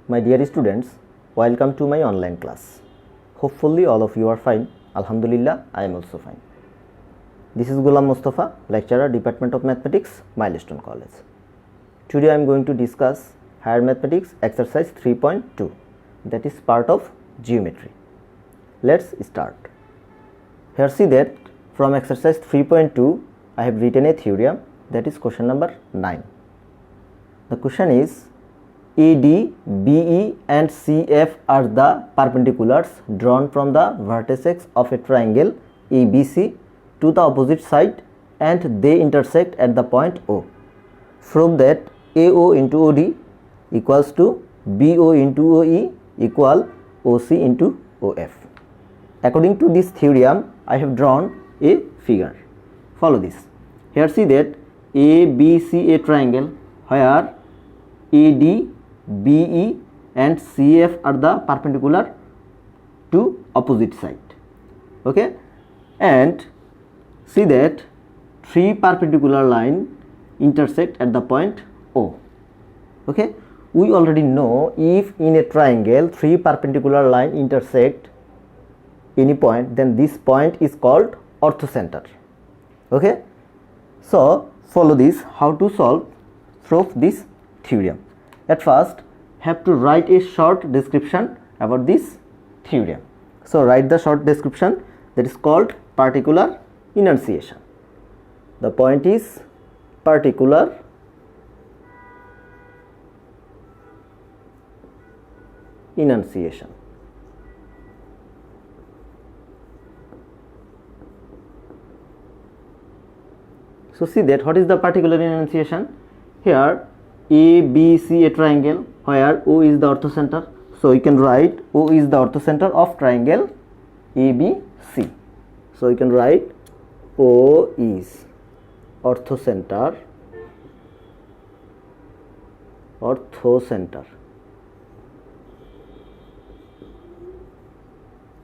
My dear students, welcome to my online class. Hopefully all of you are fine. Alhamdulillah, I am also fine. This is Ghulam Mustafa, lecturer, Department of Mathematics, Milestone College. Today I am going to discuss Higher Mathematics exercise 3.2, that is part of geometry. Let's start. Here see that from exercise 3.2 I have written a theorem, that is question number 9. The question is AD, BE and CF are the perpendiculars drawn from the vertices of a triangle ABC to the opposite side and they intersect at the point O. Prove that AO into OD equals to BO into OE equal OC into OF. According to this theorem, I have drawn a figure. Follow this. Here see that ABC a triangle where AD, BE and CF are the perpendicular to opposite side. Okay, and see that three perpendicular line intersect at the point O. Okay, we already know if in a triangle three perpendicular line intersect any point, then this point is called orthocenter. Okay, so follow this, how to prove this theorem. At first have to write a short description about this theorem. So write the short description, that is called particular enunciation. The point is particular enunciation. So see that what is the particular enunciation. Here ABC a triangle where O is the orthocenter, so you can write O is the orthocenter of triangle ABC. So you can write O is orthocenter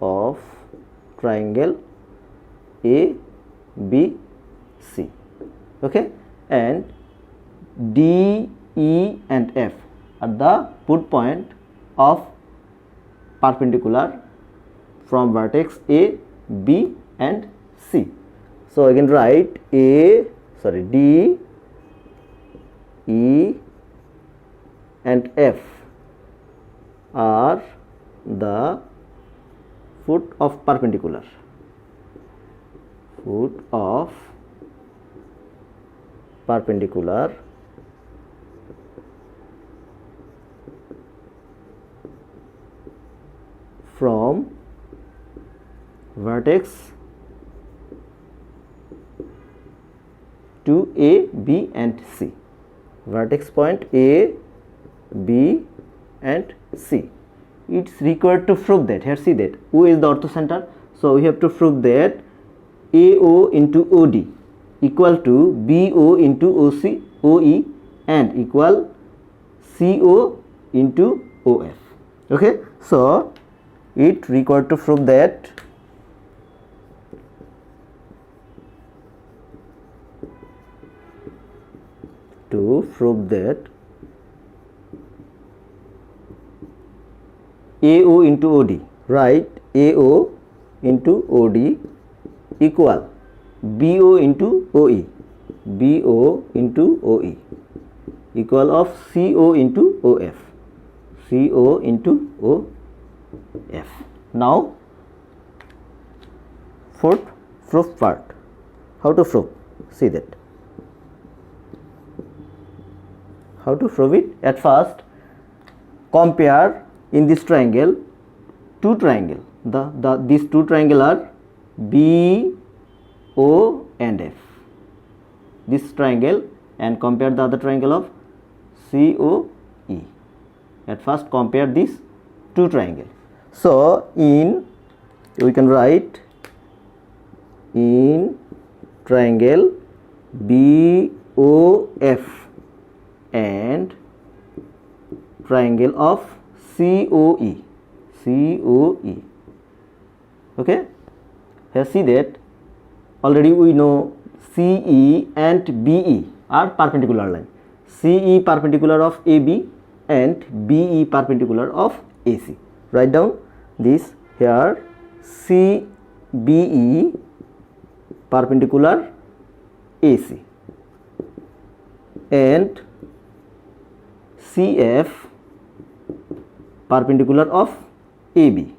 of triangle ABC. Okay, and D, E and F are the put point of perpendicular from vertex A, B and C. So I can write D, E and F are the foot of perpendicular from vertex to A, B and C. Vertex point A, B and C. It's required to prove that. Here see that O is the orthocenter, so we have to prove that AO into OD equal to BO into OC, OE and equal CO into OF. Okay, so it required to prove that AO into OD, right, AO into OD equal BO into OE equal of CO into OF. Now fourth proof part. How to prove? See that. How to prove it? At first compare in this triangle two triangle. These two triangle are B, O and F. This triangle and compare the other triangle of COE. At first compare these two triangles. So we can write in triangle BOF and triangle of COE. Okay, here see that already we know CE and BE are perpendicular line. CE perpendicular of AB and BE perpendicular of AC. Write down this here, CBE perpendicular AC and CF perpendicular of AB.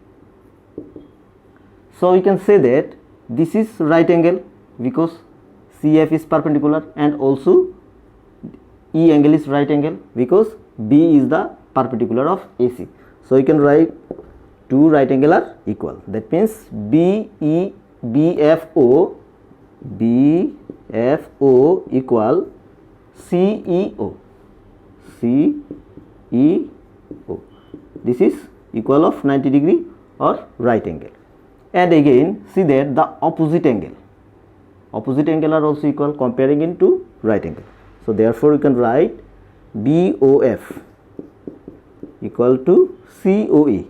So we can say that this is right angle because CF is perpendicular, and also E angle is right angle because B is the perpendicular of AC. So you can write two right angle are equal. That means BFO equal CEO. This is equal of 90 degree or right angle. And again see that the opposite angle are also equal, comparing into right angle. So therefore you can write BOF equal to COE.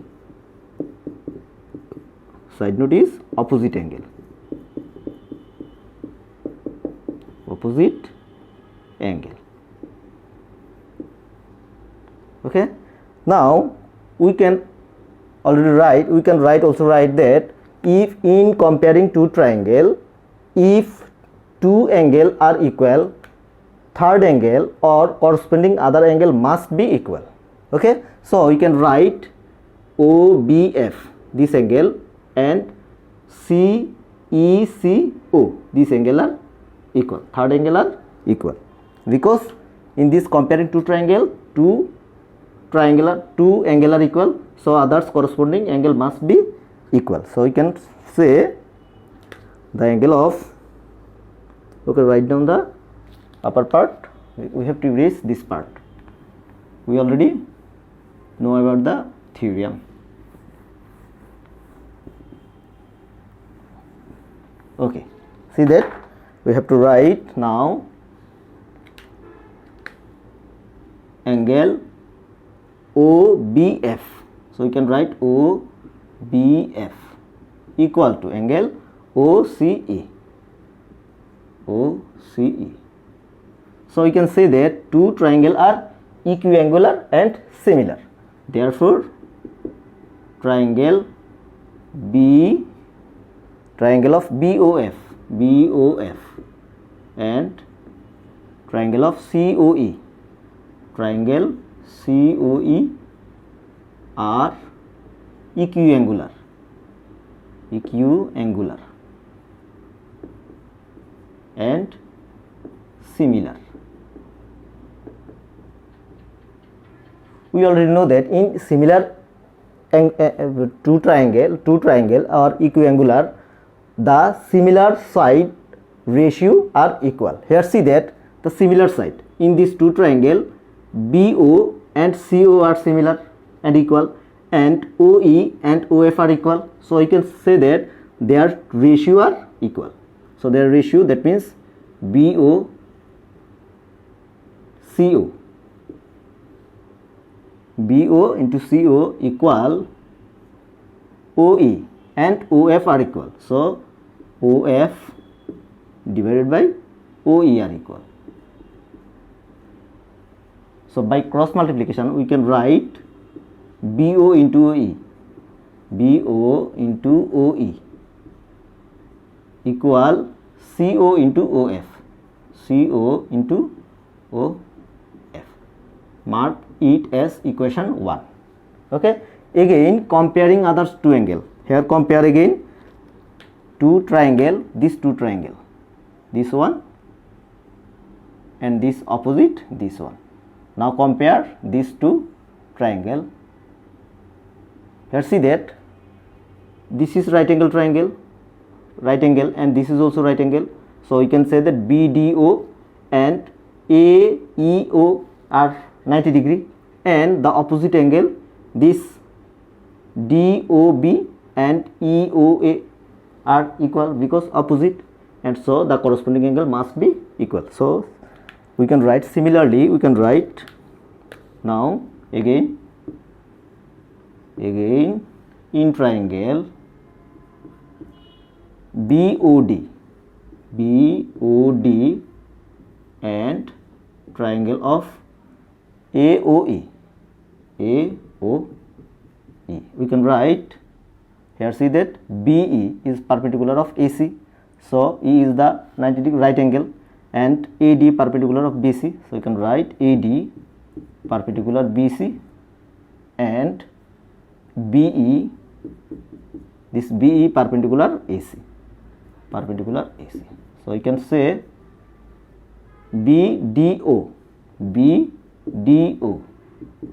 Side note is opposite angle. Okay. Now we can write that if in comparing two triangle, if two angle are equal, third angle or corresponding other angle must be equal. Okay, so we can write OBF this angle and CECO this angle are equal, third angle are equal, because in this comparing two angle are equal, so others corresponding angle must be equal. So we can say the angle of, okay, write down the upper part. We have to erase this part. We already know about the theorem. Okay, see that we have to write now angle OBF. So we can write OBF equal to angle OCE. So we can say that two triangles are equiangular and similar. Therefore, triangle of BOF and triangle of COE are equiangular and similar. We already know that in similar two triangle are equiangular, the similar side ratio are equal. Here see that the similar side in these two triangle, BO and CO are similar and equal, and OE and OF are equal. So you can say that their ratio are equal. So their ratio, that means BO into CO equal OE and OF are equal. So OF divided by OE are equal. So by cross multiplication we can write BO into OE equal CO into OF. Mark it as equation 1. Okay. Again comparing others two angle. Here compare again two triangle, this one and this opposite this one. Now compare these two triangle. Here see that this is right angle triangle, and this is also right angle. So we can say that BDO and AEO are 90 degree, and the opposite angle, this DOB and EOA are equal because opposite, and so the corresponding angle must be equal. So we can write similarly, we can write now again in triangle BOD and triangle of AOE. AOE. We can write here, see that BE is perpendicular of AC, so E is the 90 degree right angle, and AD perpendicular of BC, so we can write AD perpendicular BC, and BE, this BE perpendicular AC, so you can say BDO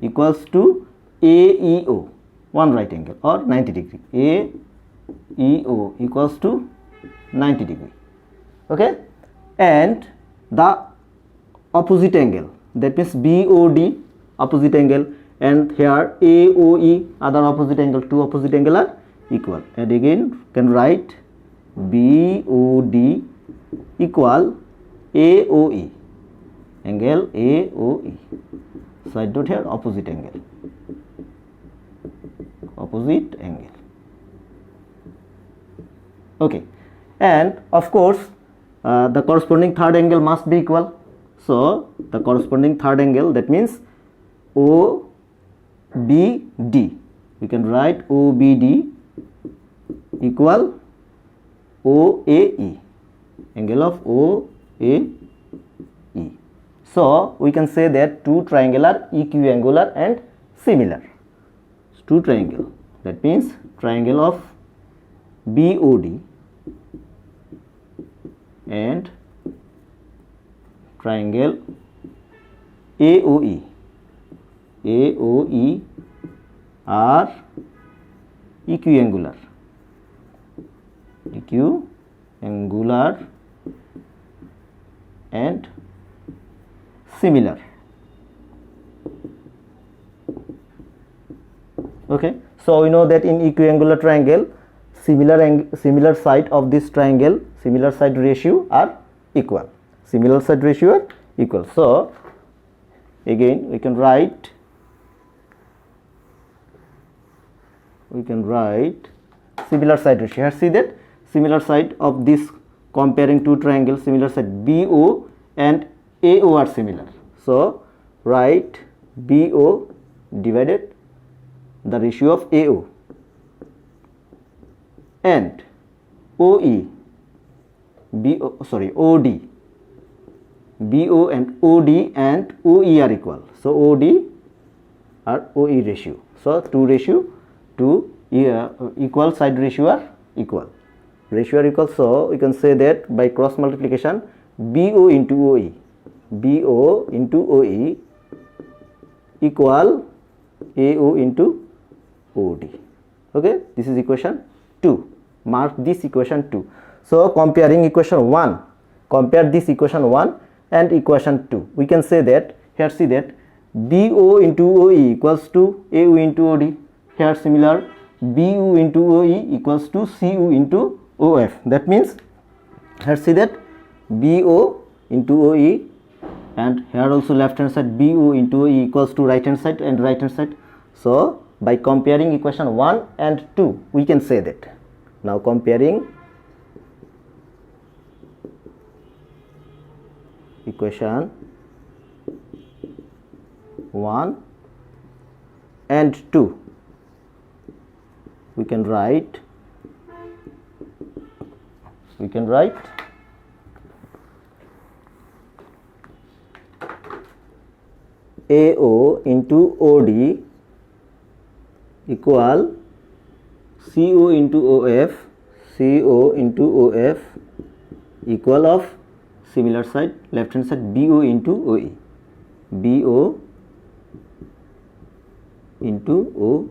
equals to AEO, one right angle or 90 degree. AEO equals to 90 degree. Okay, and the opposite angle, that means BOD opposite angle, and here AOE other opposite angle, two opposite angle are equal, and again can write BOD equal AOE, angle AOE, side note here opposite angle, okay, and of course the corresponding third angle must be equal, so the corresponding third angle, that means OBD, we can write OBD equal OAE, angle of OAE. So we can say that two triangle are equiangular and similar. Two triangle, that means triangle of BOD and triangle AOE are equiangular and similar. Okay, so we know that in equiangular triangle, similar side of this triangle, similar side ratio are equal. So again we can write similar side ratio. Here see that similar side of this, comparing two triangles, similar side BO and AO are similar, so write BO divided the ratio of AO, and OD, BO and OD and OE are equal, so OD are OE ratio, so two equal side ratio are equal, so we can say that by cross multiplication BO into OE equal AO into OD. Okay, this is equation 2. Mark this equation 2. So comparing equation 1, compare this equation 1 and equation 2. We can say that, here see that BO into OE equals to AO into OD. Here similar, BU into OE equals to CU into OF. That means here see that BO into OE, and here also left hand side BO into OE equals to right hand side and right hand side. So by comparing equation 1 and 2 we can say that. Now comparing equation 1 and 2, we can write AO into OD equal CO into OF equal of similar side left hand side BO into OE into OE.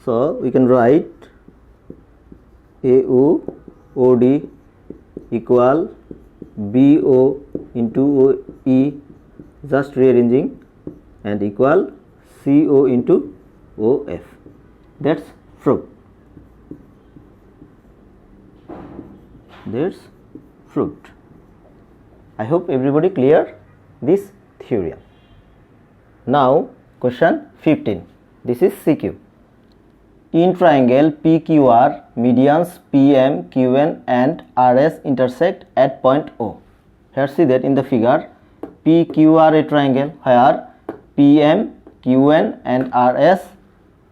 So we can write AO OD equal BO into OE, just rearranging, and equal CO into OF. That's proved. I hope everybody clear this theorem. Now question 15. This is CQ. In triangle PQR, medians PM, QN and RS intersect at point O. Here see that in the figure PQR a triangle where PM, QN and RS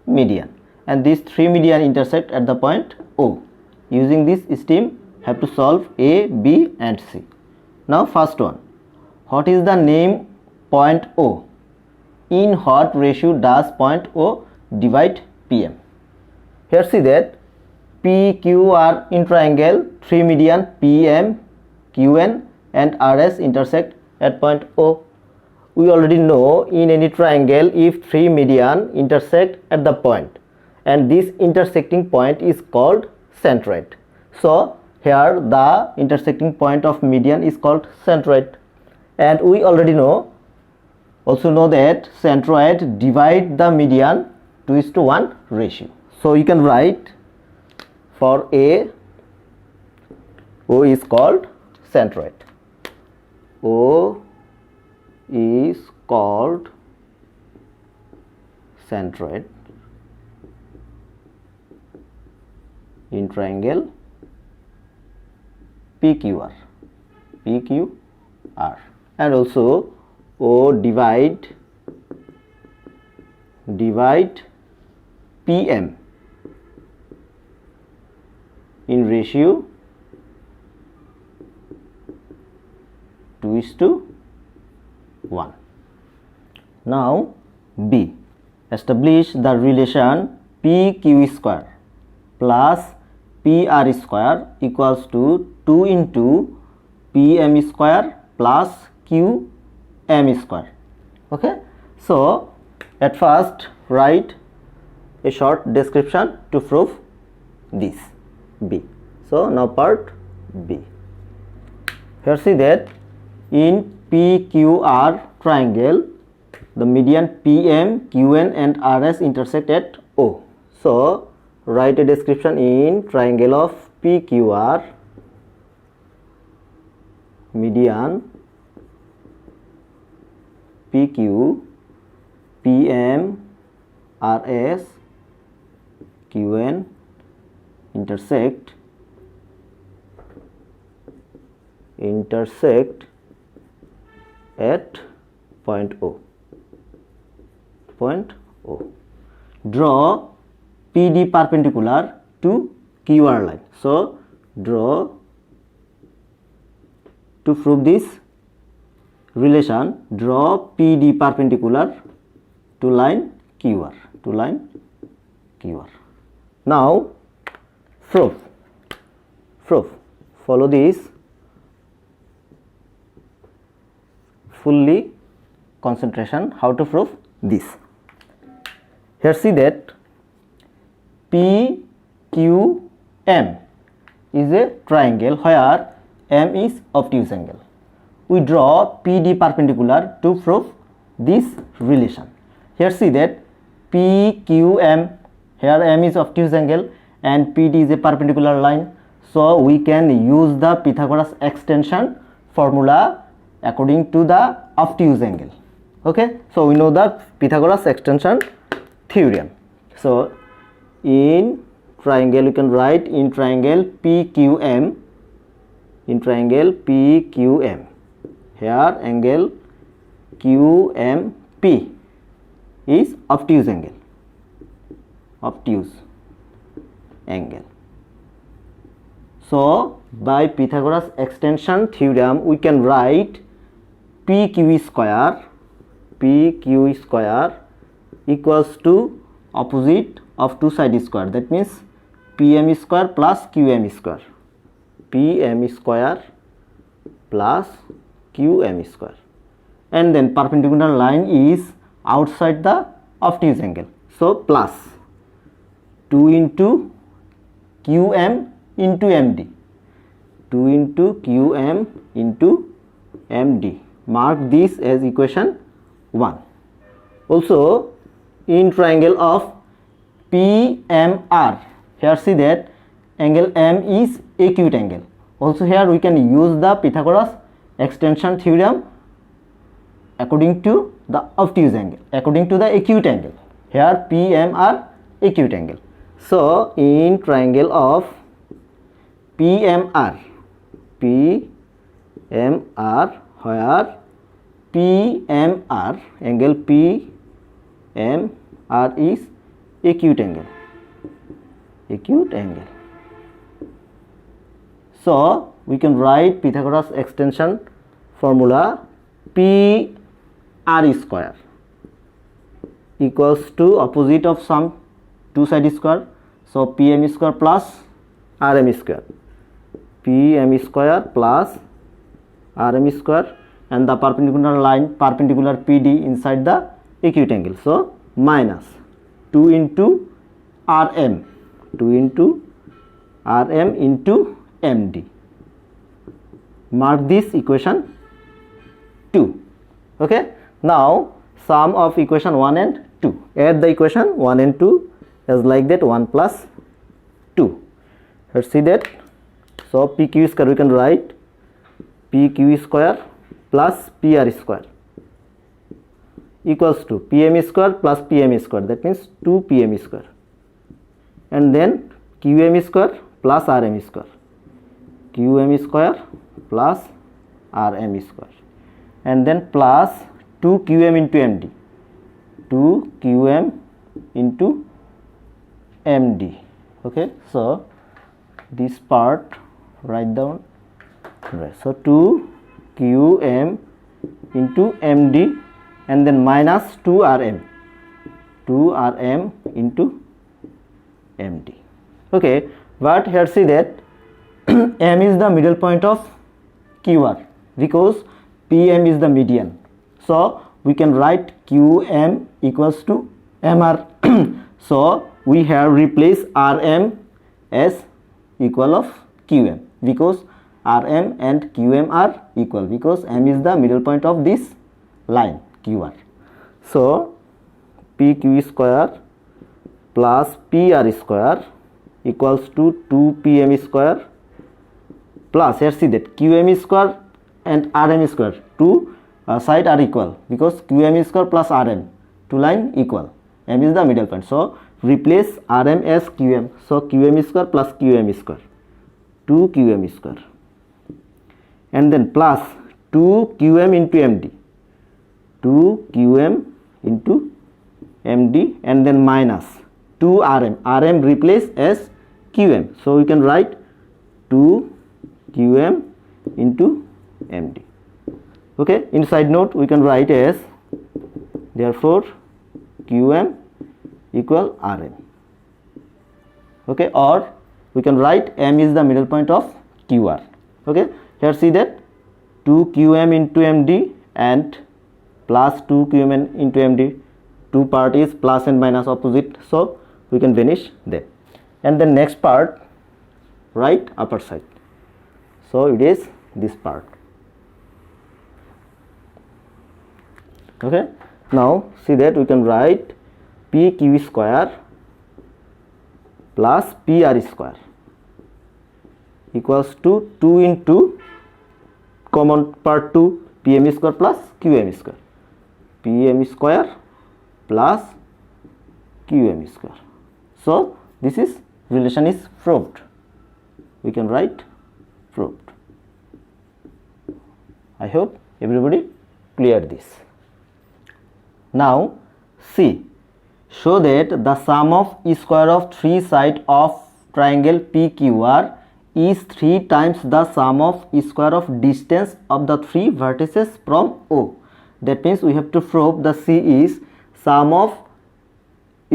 median, and these three median intersect at the point O. Using this scheme, have to solve A, B and C. Now first one, what is the name point O? In what ratio does point O divide PM? Here see that PQR in triangle, three median PM, QN and RS intersect at point O. We already know in any triangle, if three median intersect at the point, and this intersecting point is called centroid. So here the intersecting point of median is called centroid, and we already also know that centroid divide the median 2:1 ratio. So you can write for A, O is called centroid. O is called centroid in triangle PQR, and also O divide PM in ratio 2:1. Now B, establish the relation PQ square plus PR square equals to 2 into PM square plus QM square. Okay, so at first write a short description to prove this B. So now part B. Here see that in PQR triangle, the median PM, QN and RS intersect at O. So write a description in triangle of PQR, median PQ, PM, RS, QN intersect at point O. Draw PD perpendicular to QR line. So draw, to prove this relation, draw PD perpendicular to line QR, Now proof. Follow this fully, concentration, how to prove this. Here see that PQM is a triangle where M is obtuse angle. We draw PD perpendicular to prove this relation. Here see that PQM, here M is obtuse angle and PD is a perpendicular line. So we can use the Pythagoras extension formula according to the obtuse angle. Okay, so we know the Pythagoras extension theorem. So in triangle you can write in triangle PQM, here angle QMP is obtuse angle. So by Pythagoras extension theorem we can write PQ square equals to opposite of two side square, that means PM square plus QM square, and then perpendicular line is outside the obtuse angle, so plus 2 into QM into MD, mark this as equation 1. Also in triangle of PMR, here see that angle M is acute angle. Also here we can use the Pythagoras extension theorem according to the obtuse angle, according to the acute angle. Here PMR acute angle. So in triangle of PMR, where PMR, angle P MR is acute angle. Acute angle. So we can write Pythagoras extension formula PR square equals to opposite of sum two side square. So PM square plus RM square. PM square plus RM square, and the perpendicular line perpendicular PD inside the acute angle. So minus 2 into RM, 2 into RM into MD. Mark this equation 2. Okay. Now sum of equation 1 and 2. Add the equation 1 and 2 as like that, 1 plus 2. Let's see that. So PQ square we can write PQ square plus PR square equals to PM square plus PM square, that means 2 PM square, and then QM square plus RM square, QM square plus RM square, and then plus 2 QM into MD, 2 QM into MD. Okay, so this part write down. Right. So 2 QM into MD, and then minus 2 RM, 2 RM into MD. Okay, but here see that M is the middle point of QR because PM is the median. So we can write QM equals to MR. So we have replaced RM as equal of QM because RM and QM are equal, because M is the middle point of this line QR. So PQ square plus PR square equals to 2 PM square plus, here see that QM square and RM square, two side are equal because QM square plus RM, two line equal, M is the middle point. So replace RM as QM. So QM square plus QM square, 2 QM square, and then plus 2 QM into MD, 2 QM into MD, and then minus 2 RM, RM replace as QM. So we can write 2 QM into MD. Okay, inside note we can write as, therefore QM equal RM. Okay, or we can write M is the middle point of QR. Okay, here see that 2 QM into MD and plus 2 QM into MD, two part is plus and minus opposite, so we can finish them. And the next part, right upper side, so it is this part. Okay, now see that we can write PQ square plus PR square equals to 2 into common part 2 PM square plus QM square, PM square plus QM square. So this is relation is proved. We can write proved. I hope everybody cleared this. Now see, show that the sum of square of three sides of triangle PQR is 3 times the sum of square of distance of the three vertices from O. That means we have to prove the C is sum of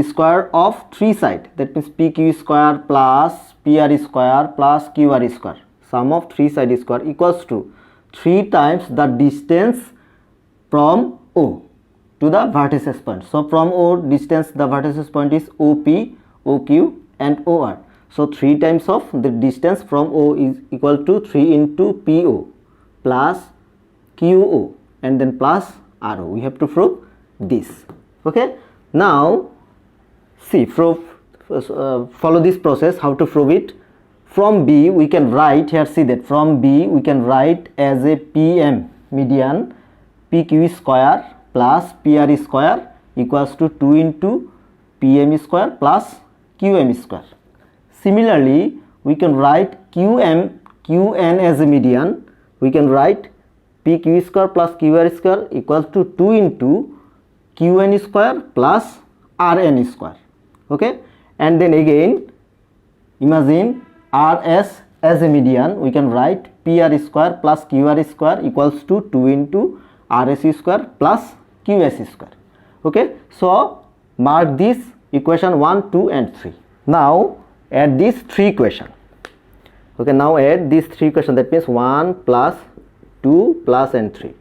square of three sides, that means PQ square plus PR square plus QR square, sum of three side square equals to 3 times the distance from O to the vertices point. So from O distance, the vertices point is OP, OQ and OR. So 3 times of the distance from O is equal to 3 into PO plus QO and then plus RO. We have to prove this. Okay, now see, follow this process how to prove it. From B we can write, here see that from B we can write as a PM median PQ square plus PR square equals to 2 into PM square plus QM square. Similarly, we can write QN as a median. We can write PQ square plus QR square equals to 2 into qn square plus rn square. Okay, and then again imagine rs as a median, we can write pr square plus qr square equals to 2 into rs square plus qs square. Okay, so mark this equation 1, 2 and 3. Now add these three equations. Okay, now add these three equations, that means 1 plus 2 plus and 3.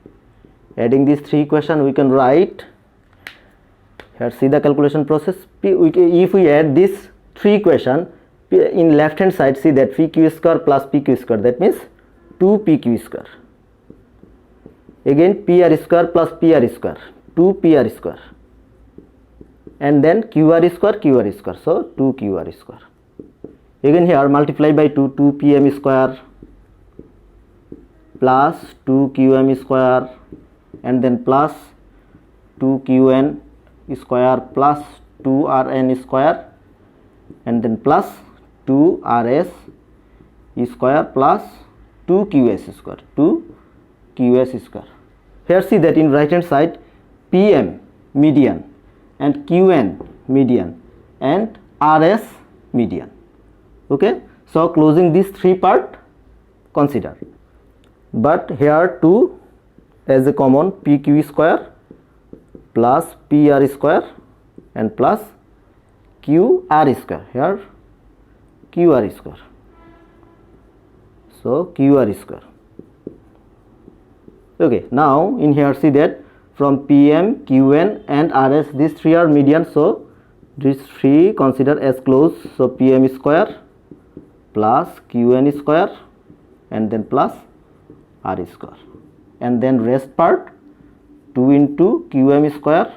Adding these three equations, we can write here, see the calculation process. If we add this three equation in left hand side, see that pq square plus pq square, that means 2pq square. Again pr square plus pr square, 2pr square, and then qr square, so 2qr square. Again here multiply by 2, 2pm square plus 2qm square, and then plus 2qn square plus 2rn square, and then plus 2rs square plus 2qs square, Here see that in right hand side pm median and qn median and rs median. Okay, so closing this three part consider, but here 2 as a common, pq square plus pr square and plus qr square, here qr square, so qr square. Okay, now in here see that from pm, qn and rs, these three are median, so these three consider as close, so pm square plus qn square and then plus r square, and then rest part 2 into qm square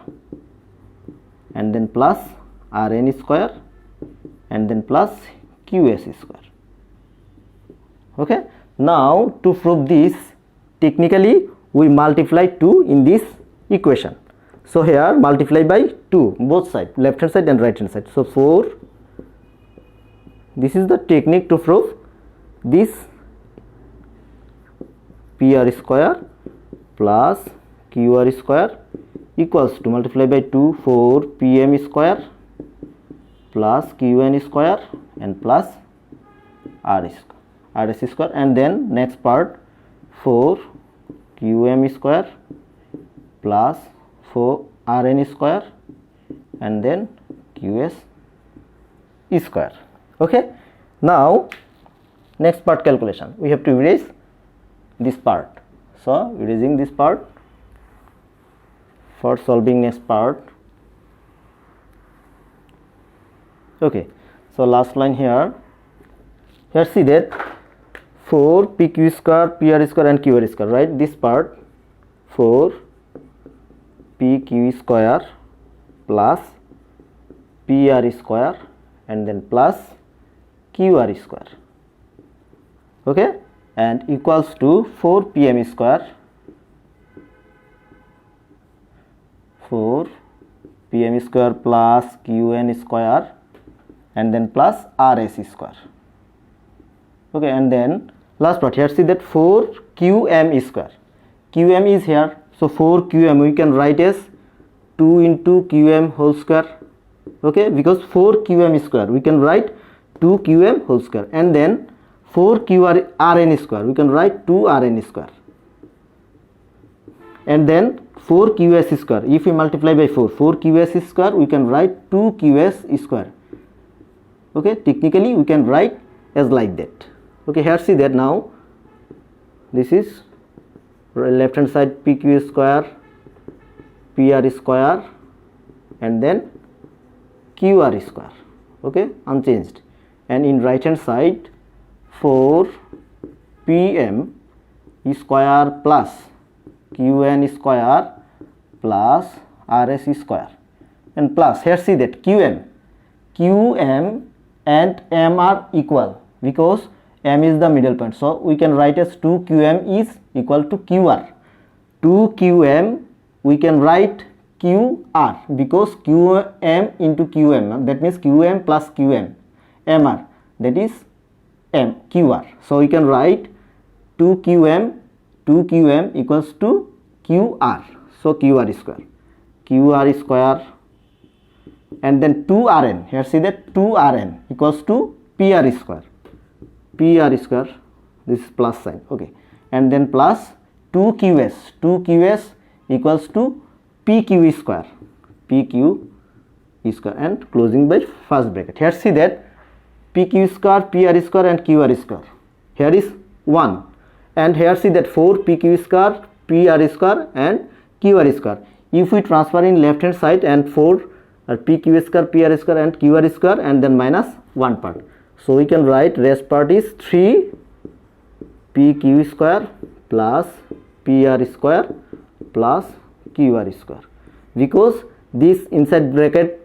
and then plus rn square and then plus qs square. Okay, now to prove this, technically we multiply 2 in this equation, so here multiply by 2 both sides, left hand side and right hand side, so 4. This is the technique to prove this pr square plus qr square equals to multiply by 2, 4 pm square plus qn square and plus rs square, and then next part 4 qm square plus 4 rn square and then qs square. Okay, now next part calculation, we have to erase this part, so erasing this part for solving next part. Okay, so last line here see that 4 pq square, pr square and qr square, right? This part 4 pq square plus pr square and then plus qr square. Okay, and equals to 4 pm square, 4 pm square plus qn square and then plus rs square. Okay, and then last part here see that 4 qm square, qm is here, so 4 qm we can write as 2 into qm whole square. Okay, because 4 qm square we can write 2 qm whole square, and then 4 rn square we can write 2 rn square, and then 4 qs square, if we multiply by 4 qs square we can write 2 qs square. Okay, technically we can write as like that. Okay, here see that now this is left hand side pq square, pr square and then qr square. Okay, unchanged, and in right hand side 4 pm square plus qn square plus rs square and plus, here see that qm and m are equal because m is the middle point, so we can write as 2 qm is equal to qr. 2 qm we can write qr because qm into qm, that means qm plus qm, mr, that is m qr, so we can write 2 qm equals to qr, so qr square, QR square, and then 2Rn. Here see that 2Rn equals to PR square. PR square, this is plus sign, okay, and then plus 2QS. 2QS equals to PQ square. PQ square, and closing by first bracket. Here see that PQ square, PR square, and QR square. Here is 1, and here see that 4 PQ square, PR square, and QR square. If we transfer in left hand side, and 4 PQ square, PR square, and QR square, and then minus 1 part. So we can write rest part is 3 PQ square plus PR square plus QR square, because this inside bracket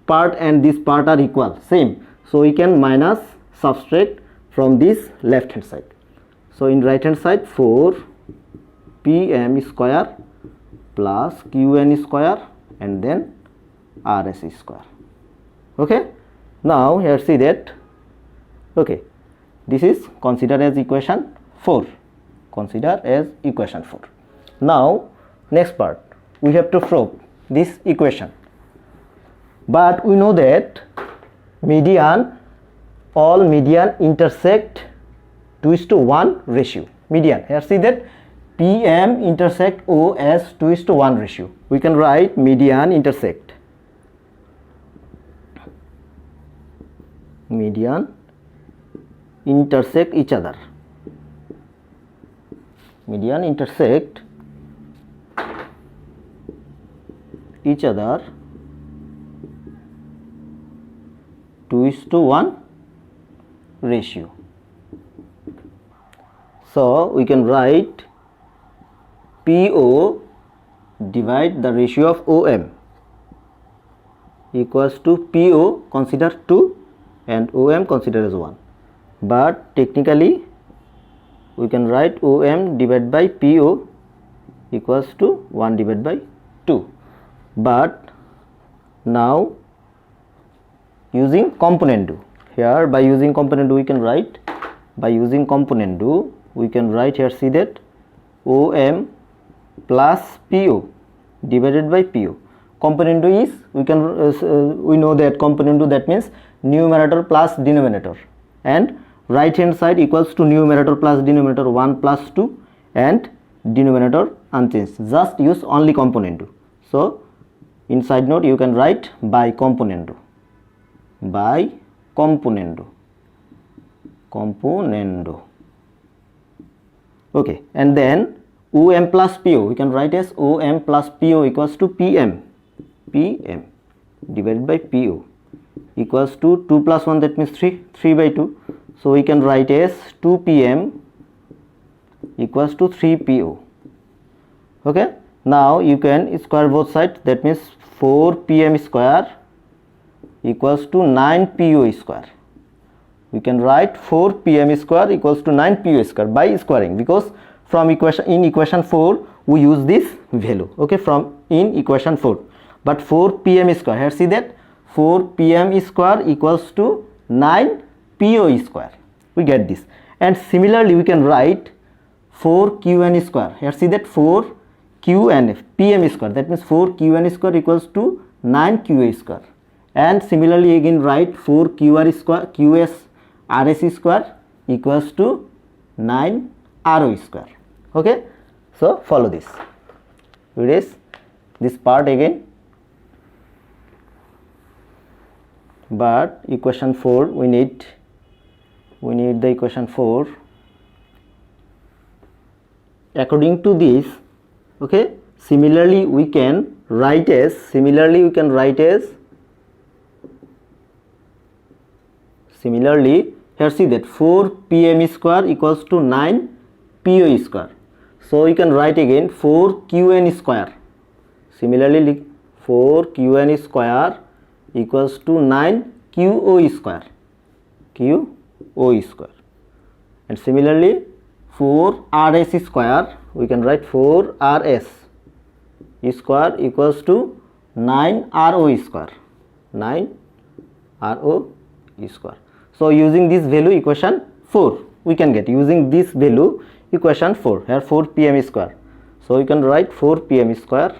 part and this part are equal, same. So we can minus subtract from this left hand side. So in right hand side 4 PM square plus QN square and then RS square. Okay, now here see that, okay, this is considered as equation 4. Consider as equation 4. Now next part, we have to prove this equation, but we know that median, all median intersect 2:1 ratio. Median, here see that PM intersect O as 2:1 ratio. We can write median intersect. Median intersect each other. Median intersect each other 2:1 ratio. So we can write PO divide the ratio of OM equals to PO consider 2 and OM consider as 1, but technically we can write OM divided by PO equals to 1 divided by 2, but now using component do, here by using component do we can write, by using component do we can write, here see that OM plus PO divided by PO. Component do is, we can we know that component do, that means numerator plus denominator, and right hand side equals to numerator plus denominator 1 plus 2 and denominator unchanged, just use only component do. So inside note you can write by component do, by component do, component do. Okay, and then OM plus PO we can write as OM plus PO equals to PM, PM divided by PO equals to 2 plus 1, that means 3, 3 by 2. So we can write as 2 PM equals to 3 PO. Okay, now you can square both sides, that means 4 PM square equals to 9 PO square. We can write 4 PM square equals to 9 PO square by squaring, because from equation, in equation 4 we use this value, okay, from in equation 4. But 4 PM square, here see that 4 PM square equals to 9 PO square, we get this. And similarly we can write 4 QN square, here see that 4 QN PM square, that means 4 QN square equals to 9 QA square. And similarly again write 4 QR square, QS RS square equals to 9 RO square. Okay, so follow this, erase this part again, but equation 4 we need the equation 4 according to this. Okay, similarly we can write as, similarly here see that 4 PM square equals to 9 PO square. So you can write again 4 QN square. Similarly 4 QN square equals to 9 QO square. QO square. And similarly 4 RS square, we can write 4 RS square equals to 9 RO square. 9 RO square. So using this value equation 4 we can get, using this value equation 4, here 4 PM square. So you can write 4 PM square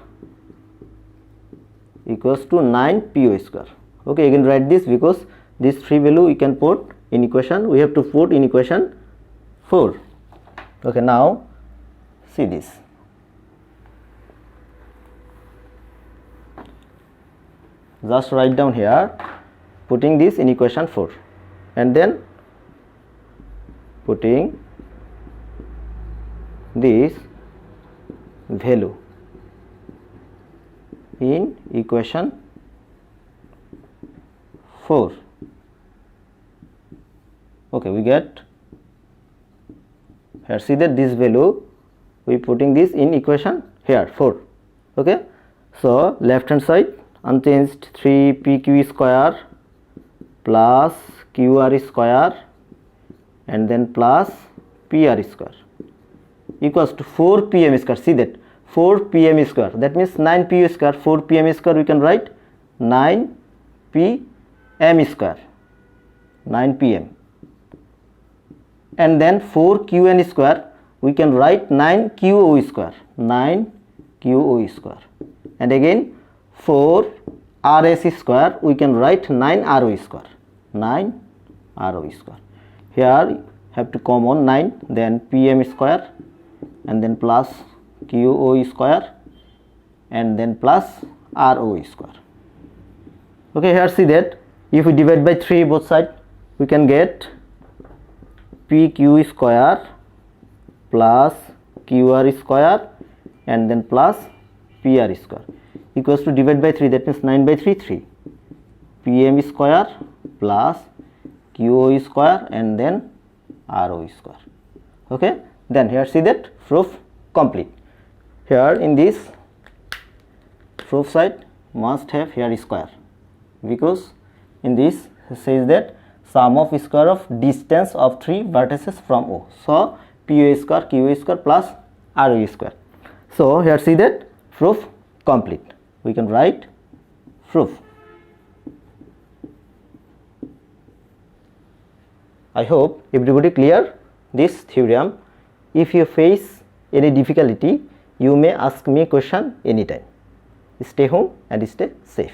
equals to 9 PO square. Okay, again write this because this 3 value we can put in equation, we have to put in equation 4. Okay, now see this. Just write down here, putting this in equation 4 and then putting this value in equation 4. Okay, we get here, see that this value we putting this in equation here 4. Okay, so left hand side unchanged 3 PQ square plus QR square and then plus PR square equals to 4 PM square. See that 4 PM square, that means 9 PU square. 4 PM square we can write 9 PM square, 9 PM, and then 4 QN square we can write 9 QO square, 9 QO square, and again 4 RS square we can write 9 RO square, 9 RO square. Here have to common 9, then PM square and then plus QO square and then plus RO square. Okay, here see that if we divide by 3 both sides, we can get PQ square plus QR square and then plus PR square equals to divide by 3, that means 9 by 3, 3 PM square plus QO square and then RO square. Okay, then here see that proof complete. Here in this proof side must have here square, because in this says that sum of square of distance of 3 vertices from O. So PO square, QO square plus RO square. So here see that proof complete. We can write proof. I hope everybody clear this theorem. If you face any difficulty, you may ask me question anytime. Stay home and stay safe.